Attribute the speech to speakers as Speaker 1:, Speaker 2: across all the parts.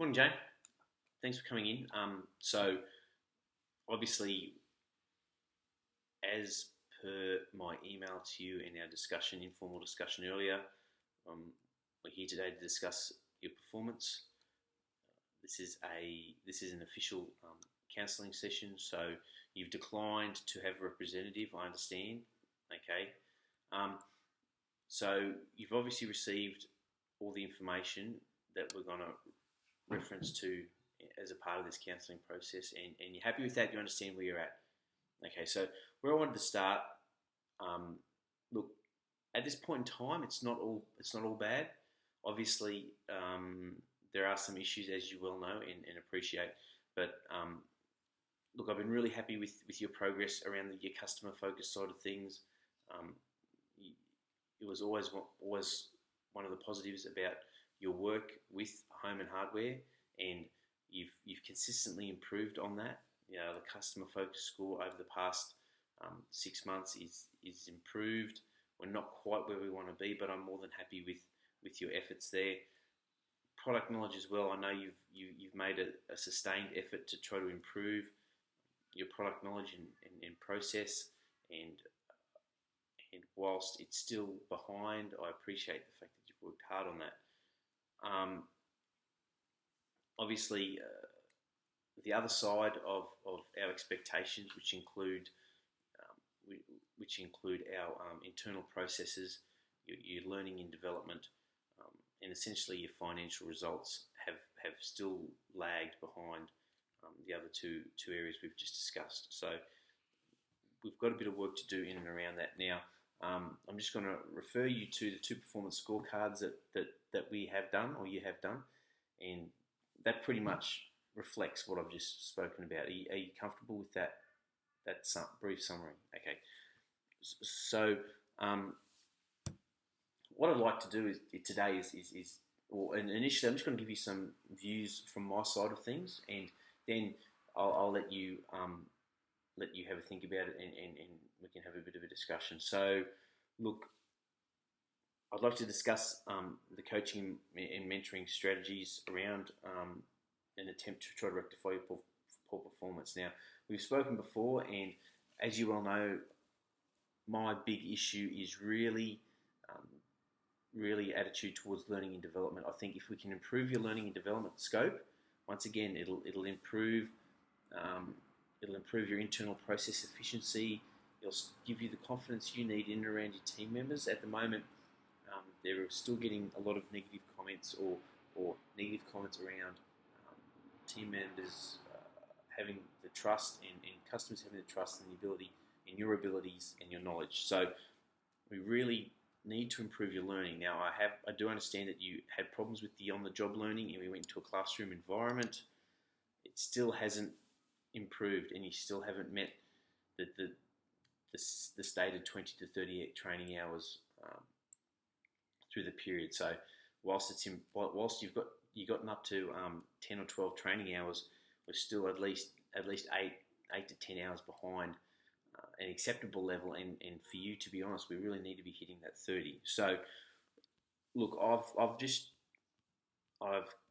Speaker 1: Morning, Jane. Thanks for coming in. So obviously, as per my email to you in our discussion, informal discussion earlier, um, we're here today to discuss your performance. This is an official counselling session, so you've declined to have a representative. I understand. Okay. Um, so you've obviously received all the information that we're going to reference to as a part of this counselling process, and you're happy with that. You understand where you're at. Okay, so where I wanted to start, um, look, at this point in time, it's not all bad. Obviously, there are some issues, as you well know and appreciate. But look, I've been really happy with your progress around your customer focus side of things. Um, it was always one of the positives about your work with Home and Hardware, and you've consistently improved on that. You know, the customer focus score over the past 6 months is improved. We're not quite where we want to be, but I'm more than happy with your efforts there. Product knowledge as well. I know you've made a sustained effort to try to improve your product knowledge and process, and whilst it's still behind, I appreciate the fact that you've worked hard on that. Obviously, the other side of our expectations, which include our internal processes, your learning and development, and essentially your financial results have still lagged behind the other two areas we've just discussed. So we've got a bit of work to do in and around that now. I'm just going to refer you to the two performance scorecards that we have done, or you have done, and that pretty much reflects what I've just spoken about. Are you comfortable with that brief summary? Okay. So what I'd like to do today and initially I'm just going to give you some views from my side of things, and then I'll let you have a think about it, and we can have a bit of a discussion. So, look, I'd like to discuss the coaching and mentoring strategies around an attempt to try to rectify your poor performance. Now, we've spoken before, and as you well know, my big issue is really attitude towards learning and development. I think if we can improve your learning and development scope, once again, it'll improve your internal process efficiency. It'll give you the confidence you need in and around your team members. At the moment, they're still getting a lot of negative comments or negative comments around team members having the trust and customers having the trust and the ability in your abilities and your knowledge. So we really need to improve your learning. Now, I do understand that you had problems with the on-the-job learning, and we went to a classroom environment. It still hasn't improved, and you still haven't met the stated 20 to 30 training hours through the period. So whilst you've gotten up to 10 or 12 training hours, we're still at least 8 to 10 hours behind an acceptable level, and for you, to be honest, we really need to be hitting that 30. So look, I've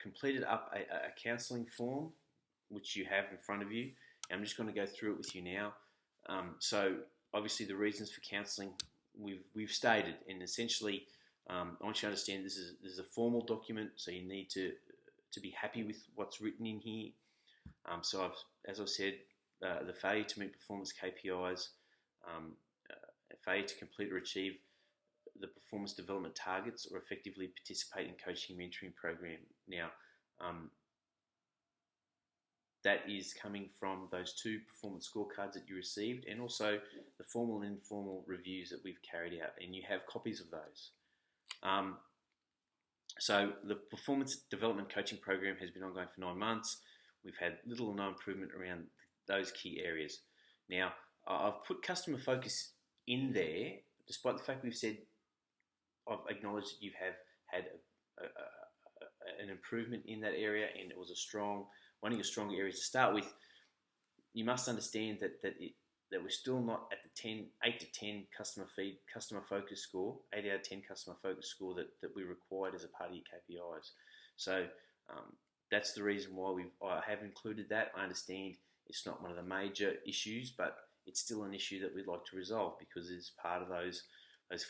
Speaker 1: completed up a counselling form which you have in front of you. I'm just going to go through it with you now. So obviously the reasons for counselling we've stated, and essentially I want you to understand this is a formal document, so you need to be happy with what's written in here. So as I've said, the failure to meet performance KPIs, failure to complete or achieve the performance development targets, or effectively participate in coaching mentoring program. Now, that is coming from those two performance scorecards that you received, and also the formal and informal reviews that we've carried out, and you have copies of those. So the performance development coaching program has been ongoing for 9 months. We've had little or no improvement around those key areas. Now, I've put customer focus in there, despite the fact we've said, I've acknowledged that you have had an improvement in that area, and it was one of your strong areas to start with. You must understand that we're still not at the 8 to 10 customer focus score, 8 out of 10 customer focus score that we required as a part of your KPIs. So that's the reason why I have included that. I understand it's not one of the major issues, but it's still an issue that we'd like to resolve because it's part of those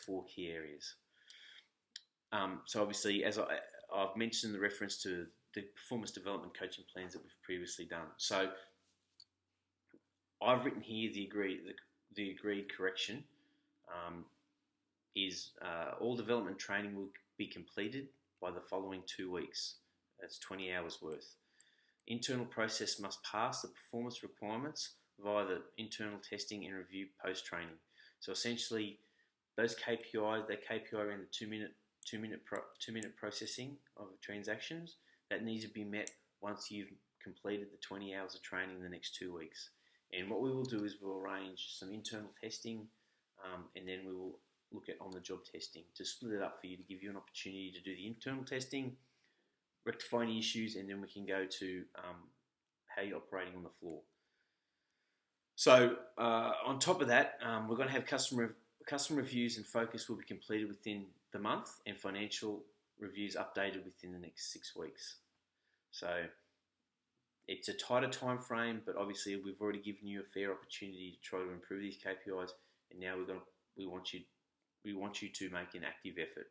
Speaker 1: 4 key areas. So obviously, as I've mentioned, the reference to the performance development coaching plans that we've previously done. So I've written here the agreed correction is all development training will be completed by the following 2 weeks. That's 20 hours worth. Internal process must pass the performance requirements via the internal testing and review post-training. So essentially, those KPIs, that KPI around the two minute processing of transactions, that needs to be met once you've completed the 20 hours of training in the next 2 weeks. And what we will do is we'll arrange some internal testing, and then we will look at on-the-job testing to split it up for you, to give you an opportunity to do the internal testing, rectify any issues, and then we can go to how you're operating on the floor. So on top of that, we're going to have customer reviews and focus will be completed within the month, and financial reviews updated within the next 6 weeks. So it's a tighter time frame, but obviously we've already given you a fair opportunity to try to improve these KPIs, and now we want you to make an active effort.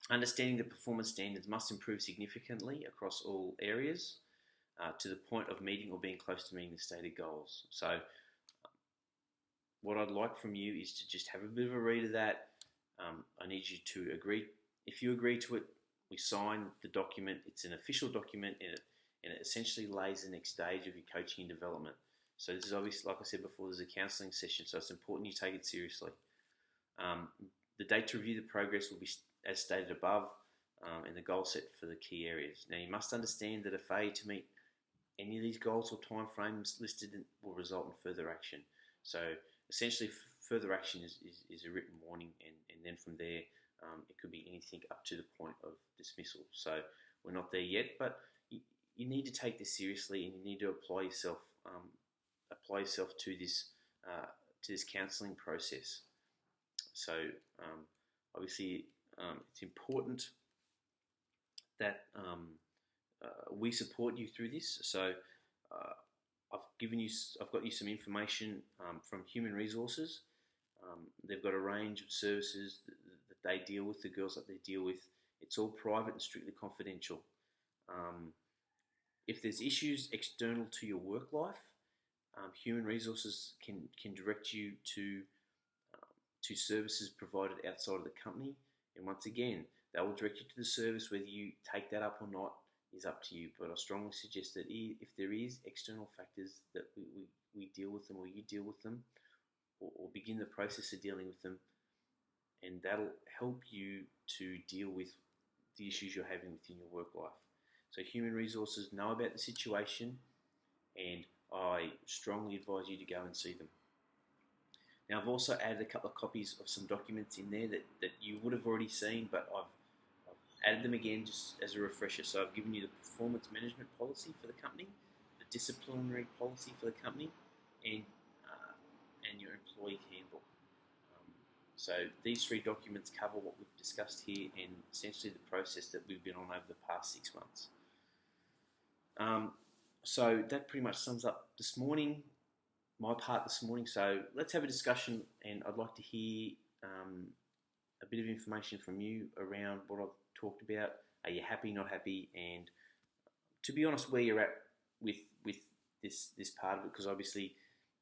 Speaker 1: Understanding that performance standards must improve significantly across all areas to the point of meeting or being close to meeting the stated goals. So what I'd like from you is to just have a bit of a read of that. I need you to agree. If you agree to it, we sign the document. It's an official document, and it essentially lays the next stage of your coaching and development. So this is obviously, like I said before, there's a counselling session, so it's important you take it seriously. The date to review the progress will be as stated above, and the goal set for the key areas. Now you must understand that a failure to meet any of these goals or timeframes listed will result in further action. So essentially, further action is a written warning, and then from there, it could be anything up to the point of dismissal. So we're not there yet, but you need to take this seriously, and you need to apply yourself to this counselling process. So obviously, it's important that we support you through this. So I've got you some information from Human Resources. They've got a range of services that they deal with, the girls that they deal with. It's all private and strictly confidential. If there's issues external to your work life, Human Resources can direct you to services provided outside of the company. And once again, they will direct you to the service. Whether you take that up or not is up to you. But I strongly suggest that if there is external factors that we deal with them, or you deal with them, or begin the process of dealing with them, and that'll help you to deal with the issues you're having within your work life. So Human Resources know about the situation, and I strongly advise you to go and see them. Now I've also added a couple of copies of some documents in there that you would have already seen, but I've added them again just as a refresher. So I've given you the performance management policy for the company, the disciplinary policy for the company, and your employee handbook. So these 3 documents cover what we've discussed here, and essentially the process that we've been on over the past 6 months. So that pretty much sums up my part this morning. So let's have a discussion, and I'd like to hear a bit of information from you around what I've talked about. Are you happy, not happy? And to be honest, where you're at with this part of it, because obviously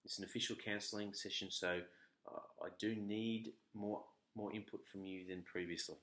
Speaker 1: it's an official counselling session, so I do need more input from you than previously.